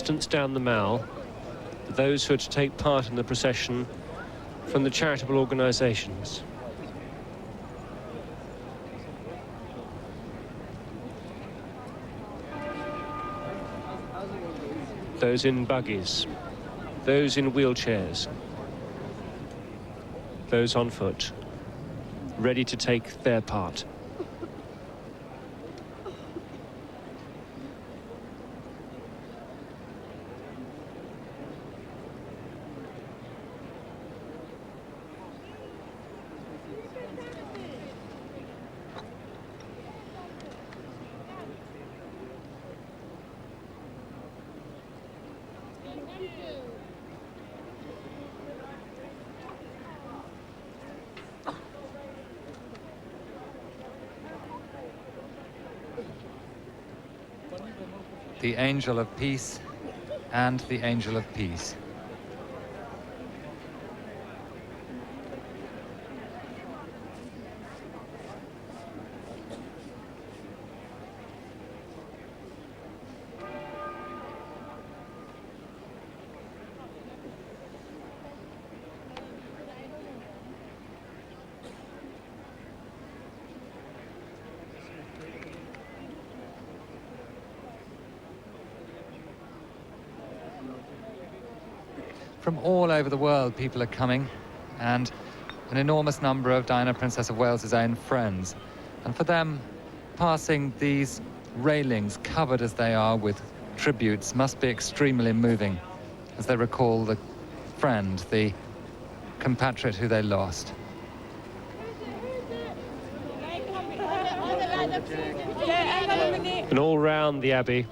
distance down the Mall, those who are to take part in the procession from the charitable organisations. Those in buggies, those in wheelchairs, those on foot, ready to take their part. The Angel of Peace and the Angel of Peace. From all over the world, people are coming, and an enormous number of Diana, Princess of Wales's own friends. And for them, passing these railings, covered as they are with tributes, must be extremely moving, as they recall the friend, the compatriot who they lost. And all round the Abbey,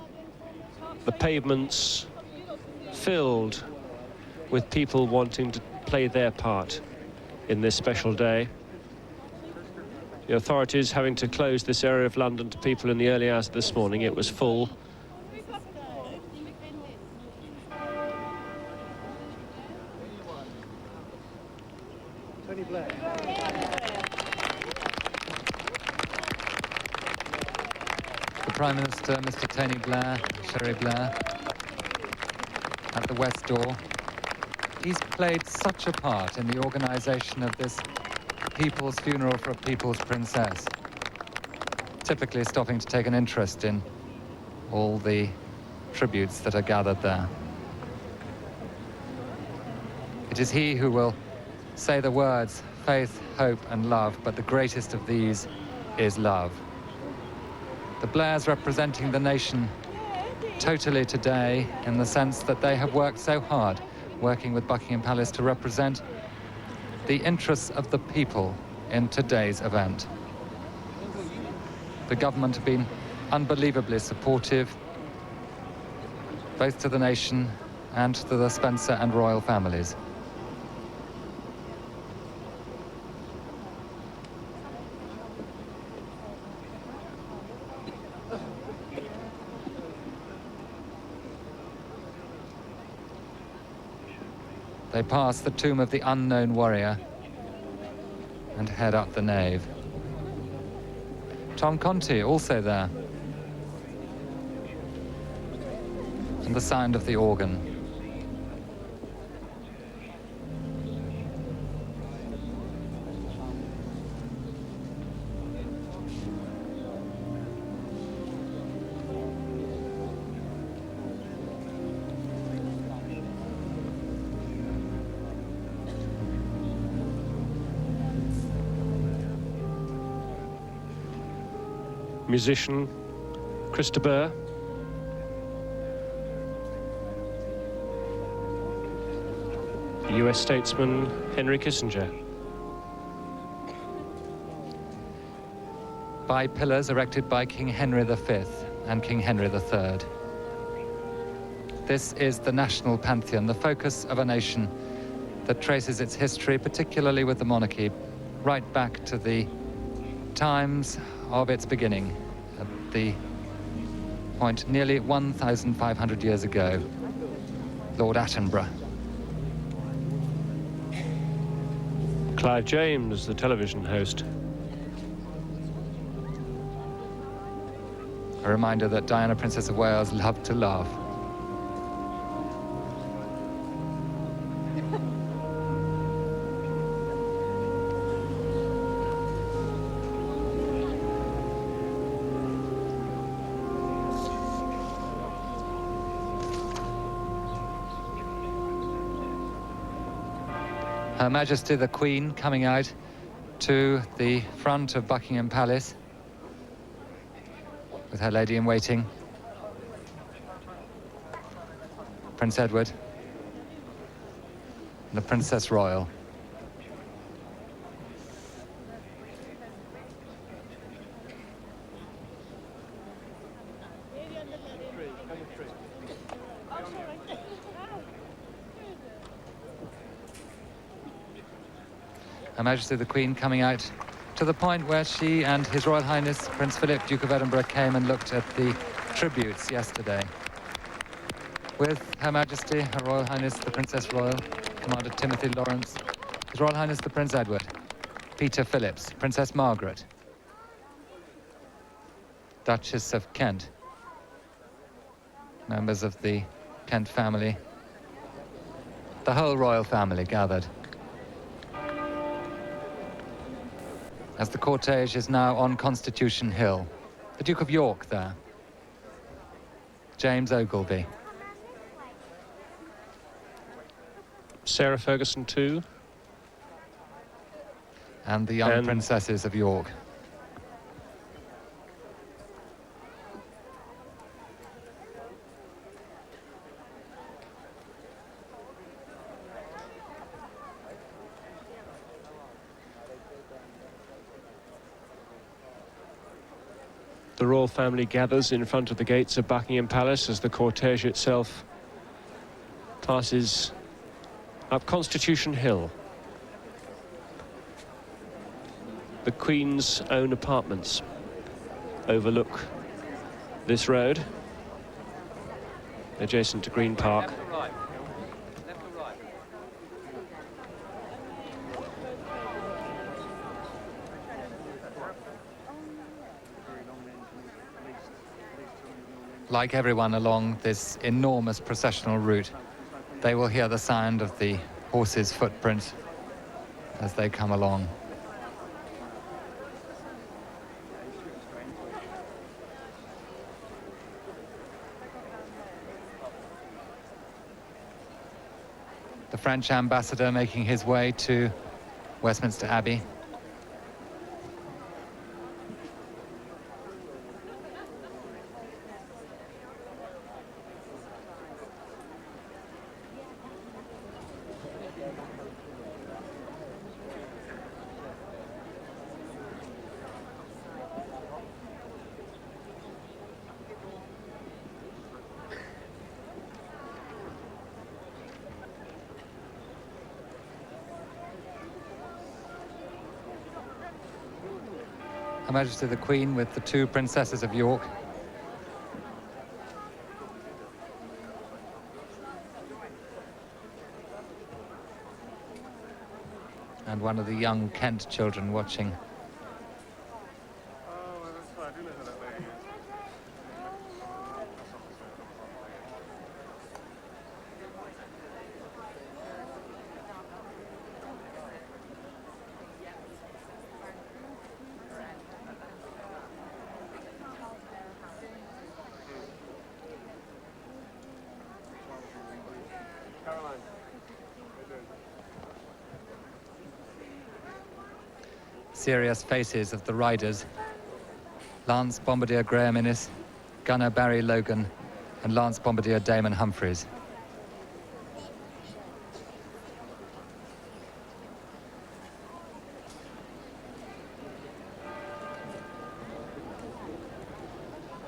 the pavements filled with people wanting to play their part in this special day. The authorities having to close this area of London to people in the early hours of this morning. It was full. The Prime Minister, Mr. Tony Blair, Sherry Blair, at the West Door. He's played such a part in the organisation of this people's funeral for a people's princess, typically stopping to take an interest in all the tributes that are gathered there. It is he who will say the words, faith, hope and love, but the greatest of these is love. The Blairs representing the nation totally today, in the sense that they have worked so hard working with Buckingham Palace to represent the interests of the people in today's event. The government have been unbelievably supportive, both to the nation and to the Spencer and royal families. They pass the tomb of the unknown warrior and head up the nave. Tom Conti also there. And the sound of the organ. Musician Christopher, US statesman Henry Kissinger. By pillars erected by King Henry V and King Henry III. This is the national pantheon, the focus of a nation that traces its history, particularly with the monarchy, right back to the times of its beginning, at the point nearly 1,500 years ago, Lord Attenborough. Clive James, the television host. A reminder that Diana, Princess of Wales, loved to laugh. Her Majesty the Queen coming out to the front of Buckingham Palace with her lady-in-waiting, Prince Edward, and the Princess Royal. Her Majesty the Queen coming out to the point where she and His Royal Highness Prince Philip, Duke of Edinburgh, came and looked at the tributes yesterday. With Her Majesty, Her Royal Highness the Princess Royal, Commander Timothy Lawrence, His Royal Highness the Prince Edward, Peter Phillips, Princess Margaret, Duchess of Kent, members of the Kent family, the whole royal family gathered. As the cortege is now on Constitution Hill, the Duke of York there, James Ogilvy, Sarah Ferguson too. and the young princesses of York. The royal family gathers in front of the gates of Buckingham Palace as the cortege itself passes up Constitution Hill. The Queen's own apartments overlook this road, adjacent to Green Park. Like everyone along this enormous processional route, they will hear the sound of the horses' footprints as they come along. The French ambassador making his way to Westminster Abbey. Her Majesty the Queen with the two princesses of York. And one of the young Kent children watching. Serious faces of the riders. Lance Bombardier Graham Innes, Gunner Barry Logan, and Lance Bombardier Damon Humphreys.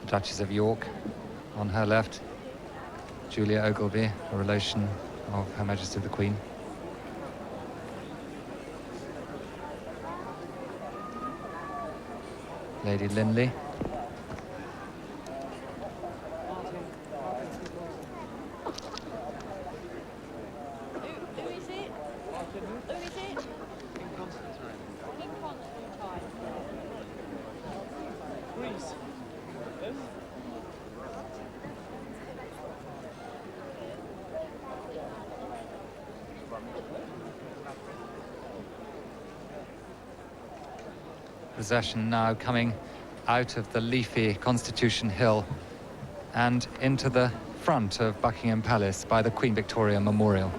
The Duchess of York on her left, Julia Ogilvy, a relation of Her Majesty the Queen. Lady Linley. Who is it? Who is it? Greece. Procession now coming out of the leafy Constitution Hill and into the front of Buckingham Palace by the Queen Victoria Memorial.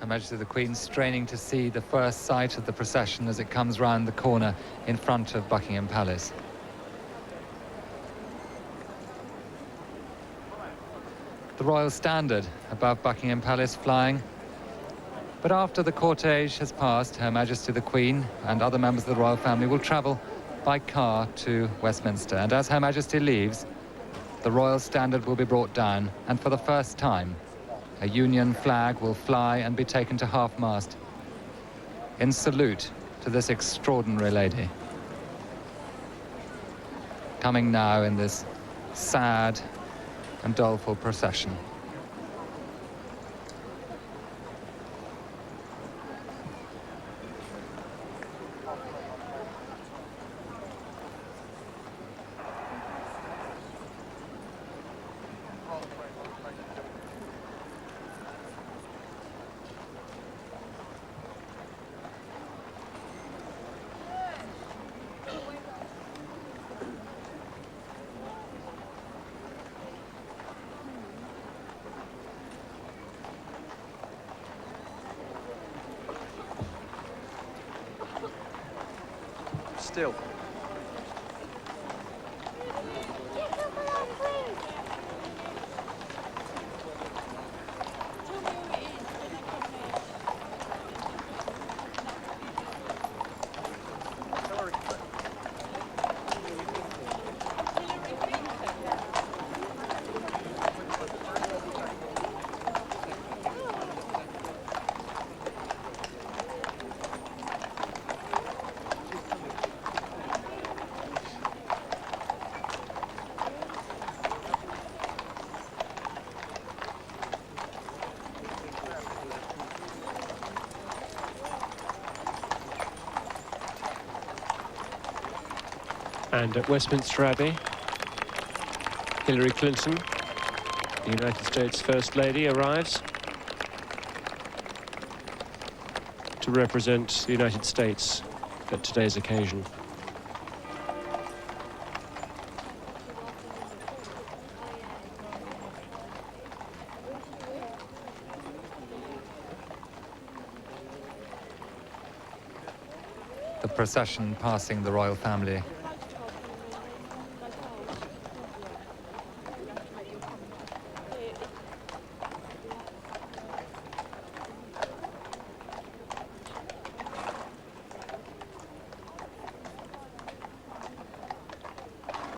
Her Majesty the Queen straining to see the first sight of the procession as it comes round the corner in front of Buckingham Palace. The royal standard above Buckingham Palace flying. But after the cortege has passed, Her Majesty the Queen and other members of the royal family will travel by car to Westminster. And as Her Majesty leaves, the royal standard will be brought down, and for the first time, a Union flag will fly and be taken to half-mast in salute to this extraordinary lady. Coming now in this sad and doleful procession. Still. And at Westminster Abbey, Hillary Clinton, the United States First Lady, arrives to represent the United States at today's occasion. The procession passing the royal family